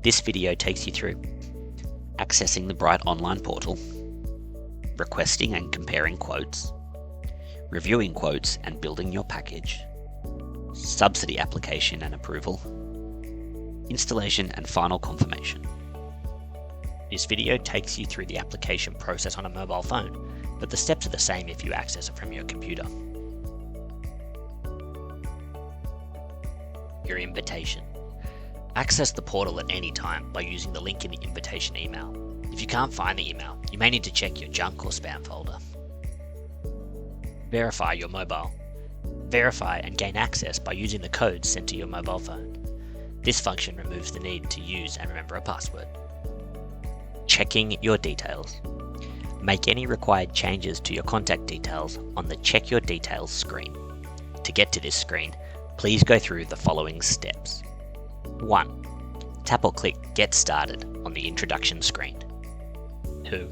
This video takes you through accessing the Brighte online portal, requesting and comparing quotes, reviewing quotes and building your package, subsidy application and approval, installation and final confirmation. This video takes you through the application process on a mobile phone, but the steps are the same if you access it from your computer. Your invitation. Access the portal at any time by using the link in the invitation email. If you can't find the email, you may need to check your junk or spam folder. Verify your mobile. Verify and gain access by using the code sent to your mobile phone. This function removes the need to use and remember a password. Checking your details. Make any required changes to your contact details on the Check Your Details screen. To get to this screen, please go through the following steps. 1. Tap or click Get Started on the introduction screen. 2.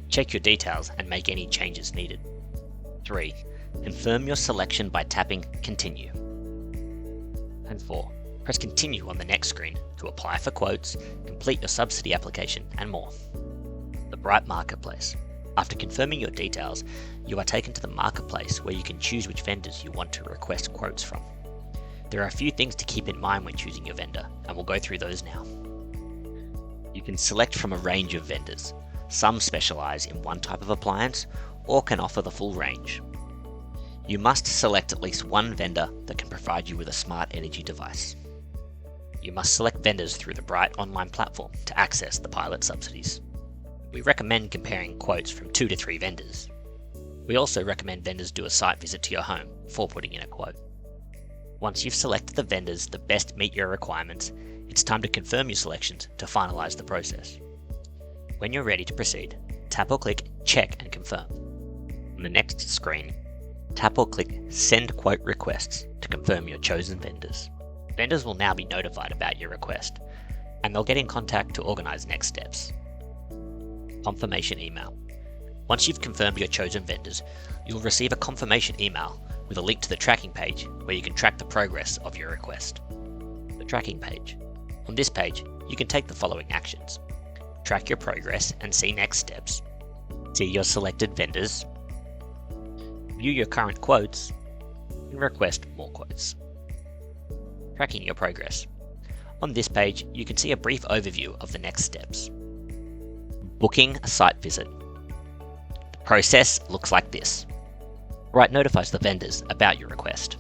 Check your details and make any changes needed. 3. Confirm your selection by tapping Continue. And 4. Press Continue on the next screen to apply for quotes, complete your subsidy application, and more. The Brighte Marketplace. After confirming your details, you are taken to the marketplace where you can choose which vendors you want to request quotes from. There are a few things to keep in mind when choosing your vendor, and we'll go through those now. You can select from a range of vendors. Some specialize in one type of appliance or can offer the full range. You must select at least one vendor that can provide you with a smart energy device. You must select vendors through the Brighte online platform to access the pilot subsidies. We recommend comparing quotes from 2 to 3 vendors. We also recommend vendors do a site visit to your home before putting in a quote. Once you've selected the vendors that best meet your requirements, it's time to confirm your selections to finalize the process. When you're ready to proceed, tap or click Check and Confirm. On the next screen, tap or click Send Quote Requests to confirm your chosen vendors. Vendors will now be notified about your request, and they'll get in contact to organize next steps. Confirmation email. Once you've confirmed your chosen vendors, you'll receive a confirmation email with a link to the tracking page where you can track the progress of your request. The tracking page. On this page, you can take the following actions. Track your progress and see next steps. See your selected vendors. View your current quotes and request more quotes. Tracking your progress. On this page, you can see a brief overview of the next steps. Booking a site visit. The process looks like this. Brighte notifies the vendors about your request.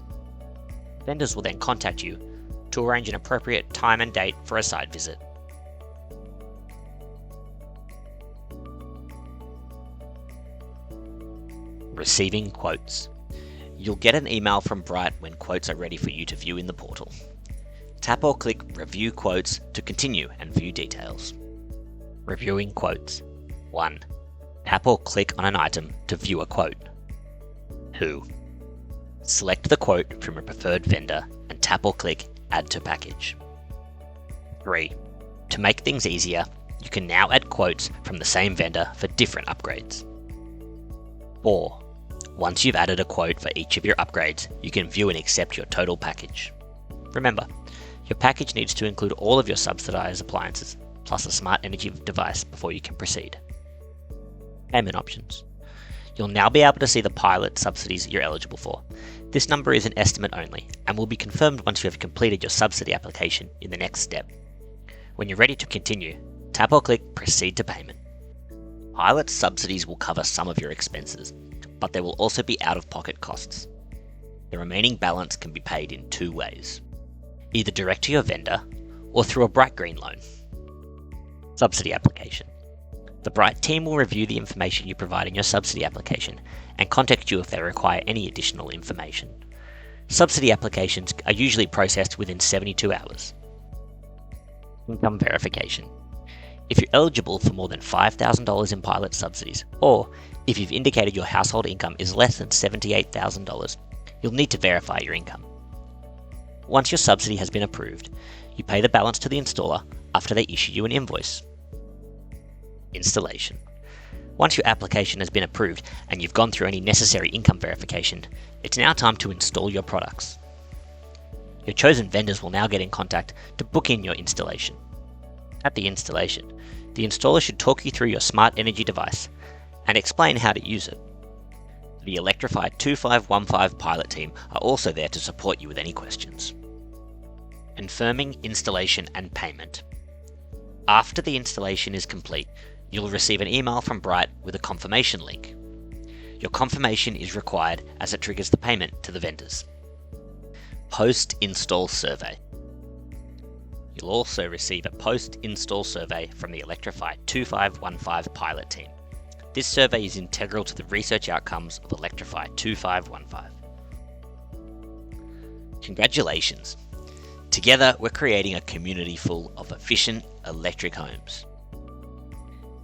Vendors will then contact you to arrange an appropriate time and date for a site visit. Receiving quotes. You'll get an email from Brighte when quotes are ready for you to view in the portal. Tap or click Review Quotes to continue and view details. Reviewing quotes. 1. Tap or click on an item to view a quote. 2. Select the quote from a preferred vendor and tap or click Add to Package. 3. To make things easier, you can now add quotes from the same vendor for different upgrades. 4. Once you've added a quote for each of your upgrades, you can view and accept your total package. Remember, your package needs to include all of your subsidized appliances, plus a smart energy device before you can proceed. Payment options. You'll now be able to see the pilot subsidies you're eligible for. This number is an estimate only and will be confirmed once you have completed your subsidy application in the next step. When you're ready to continue, tap or click Proceed to Payment. Pilot subsidies will cover some of your expenses, but there will also be out-of-pocket costs. The remaining balance can be paid in 2 ways, either direct to your vendor or through a Brighte Green loan. Subsidy application. The Brighte team will review the information you provide in your subsidy application and contact you if they require any additional information. Subsidy applications are usually processed within 72 hours. Income verification. If you're eligible for more than $5,000 in pilot subsidies, or if you've indicated your household income is less than $78,000, you'll need to verify your income. Once your subsidy has been approved, you pay the balance to the installer after they issue you an invoice. Installation. Once your application has been approved and you've gone through any necessary income verification, it's now time to install your products. Your chosen vendors will now get in contact to book in your installation. At the installation, the installer should talk you through your smart energy device and explain how to use it. The Electrify 2515 pilot team are also there to support you with any questions. Confirming installation and payment. After the installation is complete, you'll receive an email from Brighte with a confirmation link. Your confirmation is required as it triggers the payment to the vendors. Post-install survey. You'll also receive a post-install survey from the Electrify 2515 pilot team. This survey is integral to the research outcomes of Electrify 2515. Congratulations! Together, we're creating a community full of efficient electric homes.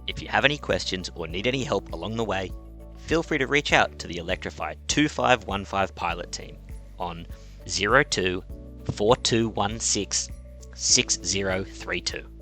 If you have any questions or need any help along the way, feel free to reach out to the Electrify 2515 pilot team on 02 4216 6032.